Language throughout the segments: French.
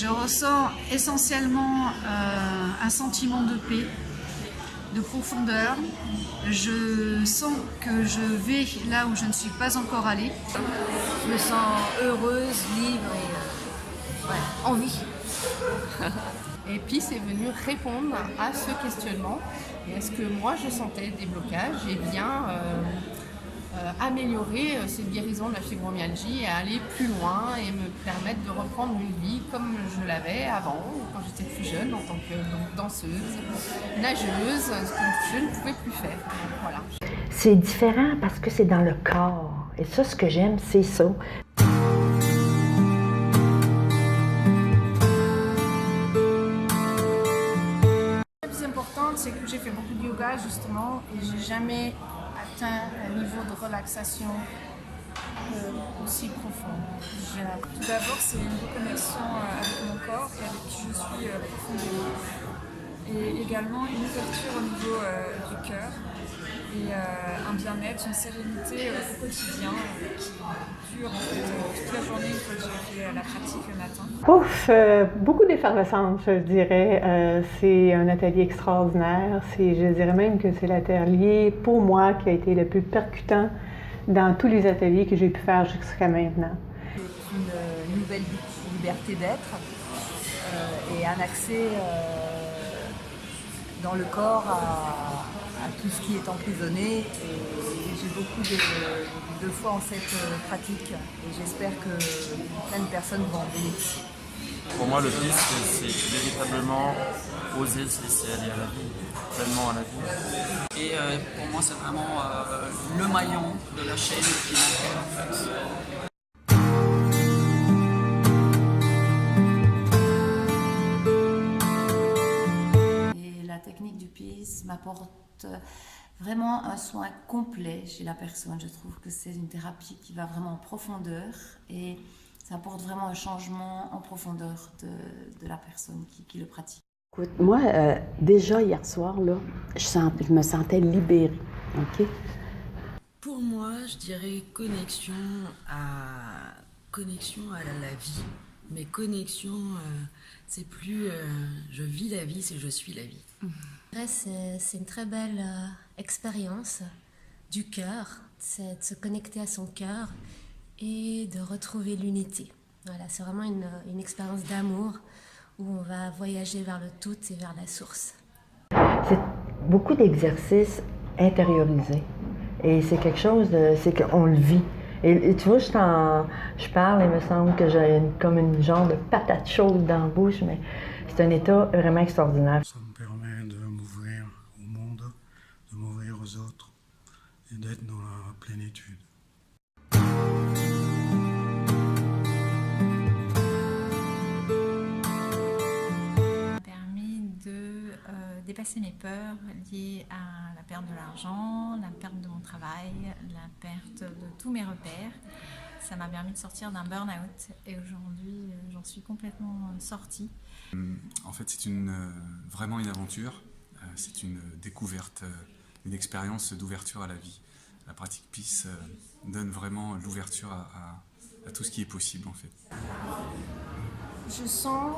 ressens essentiellement un sentiment de paix, de profondeur. Je sens que je vais là où je ne suis pas encore allée. Je me sens heureuse, libre et en vie. Et puis c'est venu répondre à ce questionnement et à ce que moi je sentais des blocages et bien améliorer cette guérison de la fibromyalgie et aller plus loin et me permettre de reprendre une vie comme je l'avais avant, quand j'étais plus jeune, en tant que danseuse, nageuse, ce que je ne pouvais plus faire. Donc, voilà. C'est différent parce que c'est dans le corps. Et ça, ce que j'aime, c'est ça. La plus importante, c'est que j'ai fait beaucoup de yoga justement et j'ai jamais atteint un niveau de relaxation aussi profond. Tout d'abord, c'est une reconnexion avec mon corps et avec qui je suis profondément. Et également une ouverture au niveau du cœur et un bien-être, une sérénité au quotidien qui dure toute la journée une fois que j'ai fait la pratique le matin. Ouf, beaucoup d'effervescence, je dirais. C'est un atelier extraordinaire. Je dirais même que c'est l'atelier, pour moi, qui a été le plus percutant dans tous les ateliers que j'ai pu faire jusqu'à maintenant. C'est une nouvelle liberté d'être et un accès dans le corps à tout ce qui est emprisonné. Et j'ai beaucoup de foi en cette pratique et j'espère que plein de personnes vont en bénéficier. Pour moi, le PIS, c'est véritablement oser se laisser aller à la vie, pleinement à la vie. Et pour moi, c'est vraiment le maillon de la chaîne qui manquait en fait. La technique du PIS m'apporte vraiment un soin complet chez la personne. Je trouve que c'est une thérapie qui va vraiment en profondeur et ça apporte vraiment un changement en profondeur de la personne qui le pratique. Écoute, moi, déjà hier soir, là, je me sentais libérée. OK? Pour moi, je dirais connexion à la vie. Mais connexion, c'est plus je vis la vie, c'est je suis la vie. C'est une très belle expérience du cœur, c'est de se connecter à son cœur et de retrouver l'unité. Voilà, c'est vraiment une expérience d'amour où on va voyager vers le tout et vers la source. C'est beaucoup d'exercices intériorisés. Et c'est quelque chose, c'est qu'on le vit. Et tu vois, je parle et il me semble que j'ai comme une genre de patate chaude dans la bouche, mais c'est un état vraiment extraordinaire. Ça me permet de m'ouvrir au monde, de m'ouvrir aux autres et d'être dans la plénitude. Dépasser mes peurs liées à la perte de l'argent, la perte de mon travail, la perte de tous mes repères. Ça m'a permis de sortir d'un burn-out et aujourd'hui j'en suis complètement sortie. En fait c'est vraiment une aventure, c'est une découverte, une expérience d'ouverture à la vie. La pratique PIS donne vraiment l'ouverture à tout ce qui est possible en fait. Je sens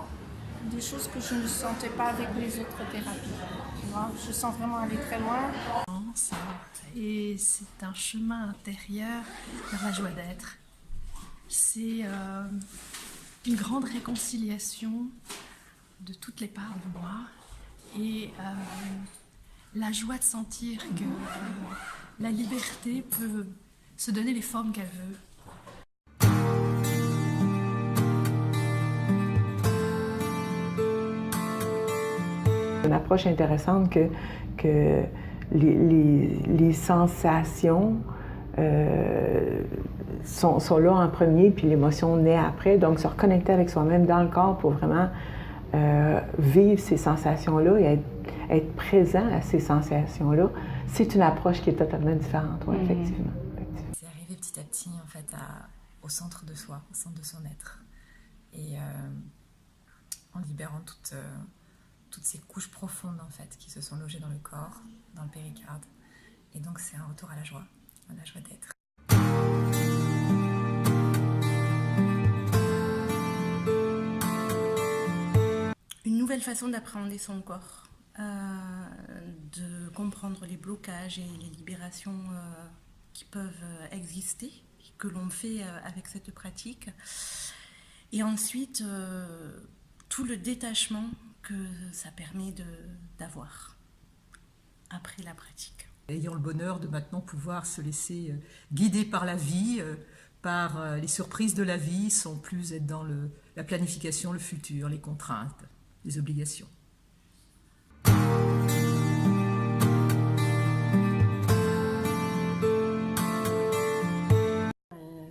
des choses que je ne sentais pas avec les autres thérapies. Tu vois, je sens vraiment aller très loin. Et c'est un chemin intérieur vers la joie d'être. C'est une grande réconciliation de toutes les parts de moi et la joie de sentir que la liberté peut se donner les formes qu'elle veut. Une approche intéressante que les sensations sont là en premier, puis l'émotion naît après. Donc, se reconnecter avec soi-même dans le corps pour vraiment vivre ces sensations-là et être présent à ces sensations-là, c'est une approche qui est totalement différente, ouais, effectivement. C'est arrivé petit à petit, en fait, au centre de soi, au centre de son être. Et en libérant toutes ces couches profondes en fait qui se sont logées dans le corps, dans le péricarde. Et donc c'est un retour à la joie d'être. nouvelle façon d'appréhender son corps, de comprendre les blocages et les libérations qui peuvent exister, que l'on fait avec cette pratique. Et ensuite, tout le détachement que ça permet d'avoir après la pratique. Ayant le bonheur de maintenant pouvoir se laisser guider par la vie, par les surprises de la vie, sans plus être dans la planification, le futur, les contraintes, les obligations. Et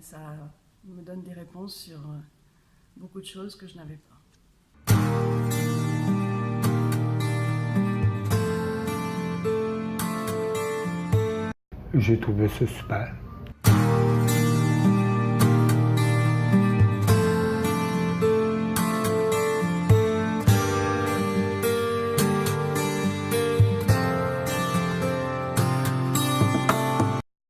ça me donne des réponses sur beaucoup de choses que je n'avais pas. J'ai trouvé ça super.